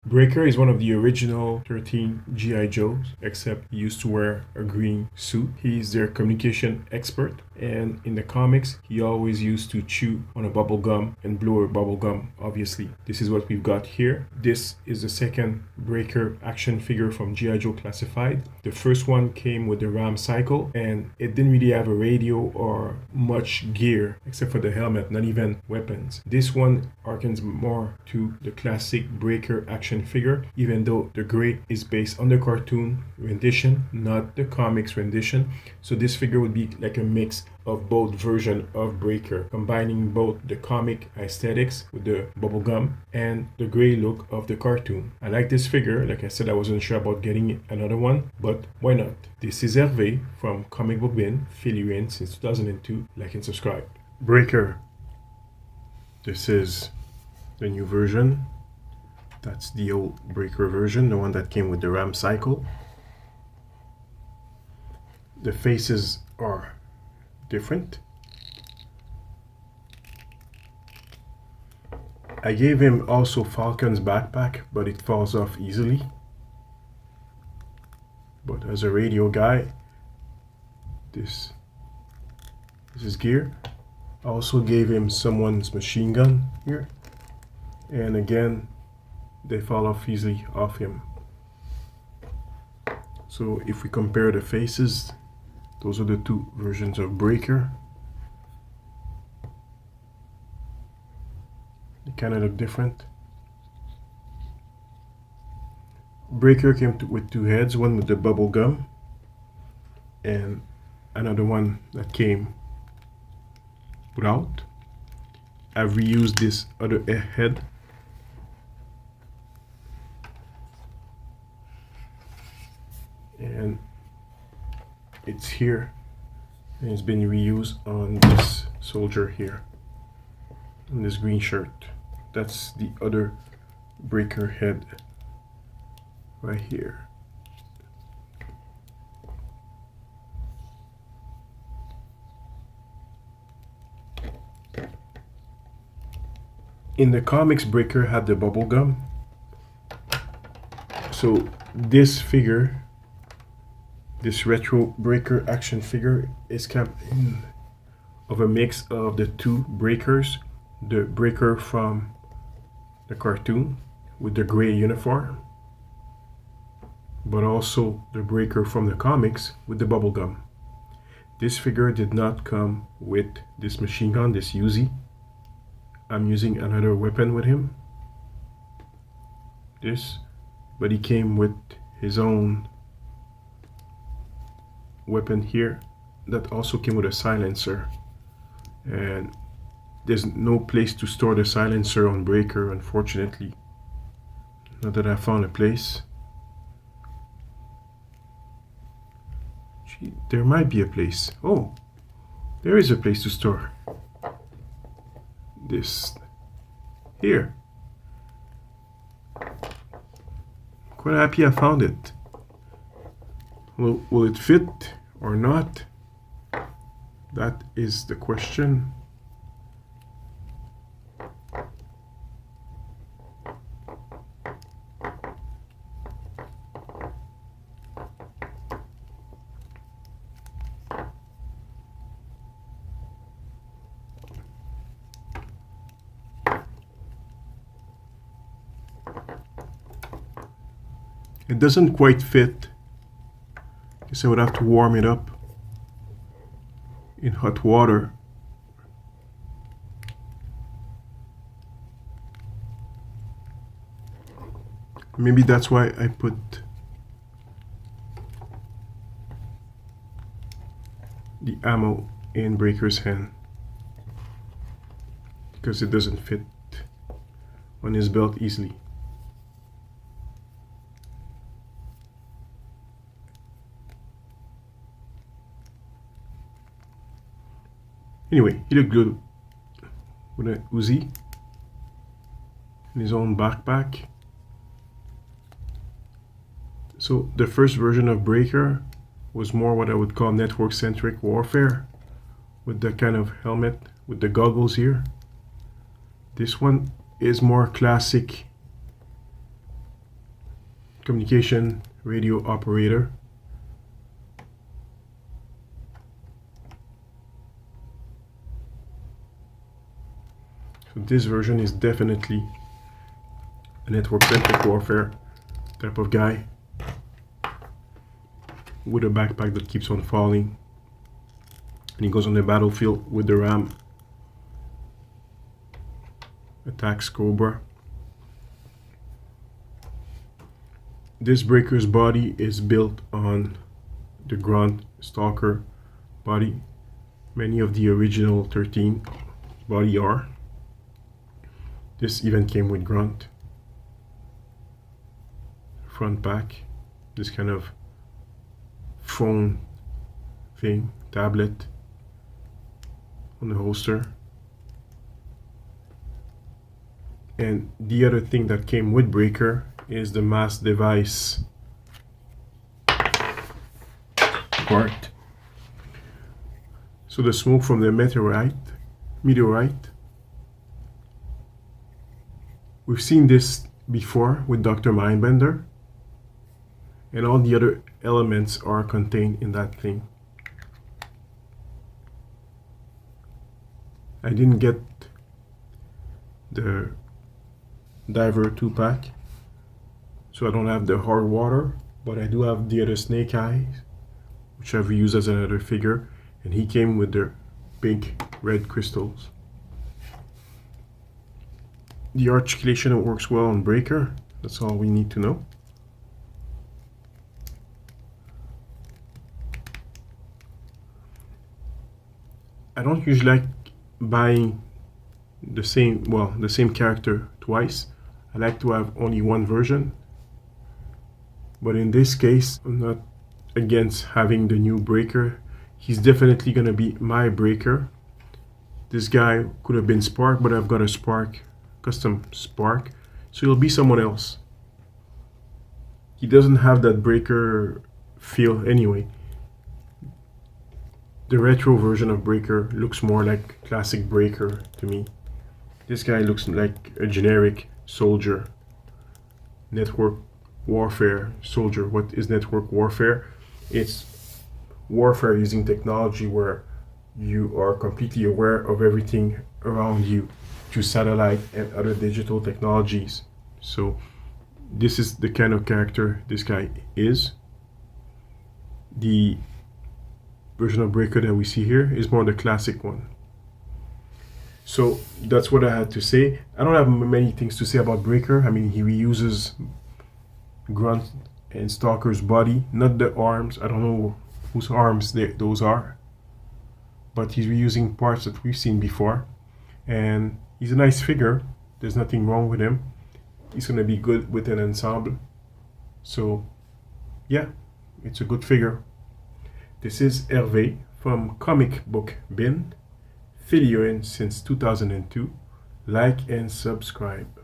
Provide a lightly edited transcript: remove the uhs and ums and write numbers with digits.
Breaker is one of the original 13 G.I. Joes, except he used to wear a green suit. He's their communication expert, and in the comics, he always used to chew on a bubble gum and blow a bubble gum, obviously. This is what we've got here. This is the second Breaker action figure from G.I. Joe Classified. The first one came with the Ram Cycle, and it didn't really have a radio or much gear, except for the helmet, not even weapons. This one harkens more to the classic Breaker action figure, even though the gray is based on the cartoon rendition, not the comics rendition. So this figure would be like a mix of both versions of Breaker, combining both the comic aesthetics with the bubblegum and the gray look of the cartoon. I like this figure. Like I said, I wasn't sure about getting another one, but why not? This is Hervé from Comic Book Bin, fill you in since 2002. Like and subscribe. Breaker. This is the new version. That's the old Breaker version, the one that came with the Ram Cycle. The faces are different. I gave him also Falcon's backpack, but it falls off easily. But as a radio guy, this is gear. I also gave him someone's machine gun here. And again, they fall off easily off him. So if we compare the faces, those are the two versions of Breaker. They kind of look different. Breaker came with two heads, one with the bubble gum and another one that came without. I've reused this other head. And it's here, and it's been reused on this soldier here, on this green shirt. That's the other Breaker head right here. In the comics, Breaker had the bubble gum. So this figure, this retro Breaker action figure, is kind of a mix of the two Breakers. The Breaker from the cartoon with the gray uniform, but also the Breaker from the comics with the bubble gum. This figure did not come with this machine gun, this Uzi. I'm using another weapon with him, but he came with his own weapon here that also came with a silencer, and there's no place to store the silencer on Breaker, unfortunately. Not that I found a place. Gee, there might be a place. Oh, there is a place to store this here. Quite happy I found it. Will it fit or not? That is the question. It doesn't quite fit. Guess I would have to warm it up in hot water. Maybe that's why I put the ammo in Breaker's hand, because it doesn't fit on his belt easily. Anyway, he looked good with a Uzi in his own backpack. So the first version of Breaker was more what I would call network-centric warfare, with the kind of helmet with the goggles here. This one is more classic communication radio operator. So this version is definitely a network-centric warfare type of guy with a backpack that keeps on falling, and he goes on the battlefield with the ram, attacks Cobra. This breaker's body is built on the Grunt Stalker body. Many of the original 13 body are. This even came with Grunt. Front pack, this kind of phone thing, tablet on the holster. And the other thing that came with Breaker is the mass device part. So the smoke from the meteorite. We've seen this before with Dr. Mindbender, and all the other elements are contained in that thing. I didn't get the Diver 2-pack, so I don't have the hard water, but I do have the other Snake Eyes, which I've used as another figure, and he came with the big red crystals. The articulation works well on Breaker, that's all we need to know. I don't usually like buying the same character twice. I like to have only one version, but in this case I'm not against having the new Breaker. He's definitely gonna be my Breaker. This guy could have been Spark, but I've got a Spark, custom Spark, so he'll be someone else. He doesn't have that Breaker feel anyway. The retro version of Breaker looks more like classic Breaker to me. This guy looks like a generic soldier. Network warfare soldier. What is network warfare? It's warfare using technology where you are completely aware of everything around you through satellite and other digital technologies. So this is the kind of character this guy is. The version of Breaker that we see here is more the classic one. So that's what I had to say. I don't have many things to say about Breaker. I mean, he reuses Grunt and Stalker's body, not the arms. I don't know whose arms those are, but he's reusing parts that we've seen before, and he's a nice figure. There's nothing wrong with him. He's gonna be good with an ensemble. So yeah, it's a good figure. This is Hervé from Comic Book Bin, videoing since 2002. Like and subscribe.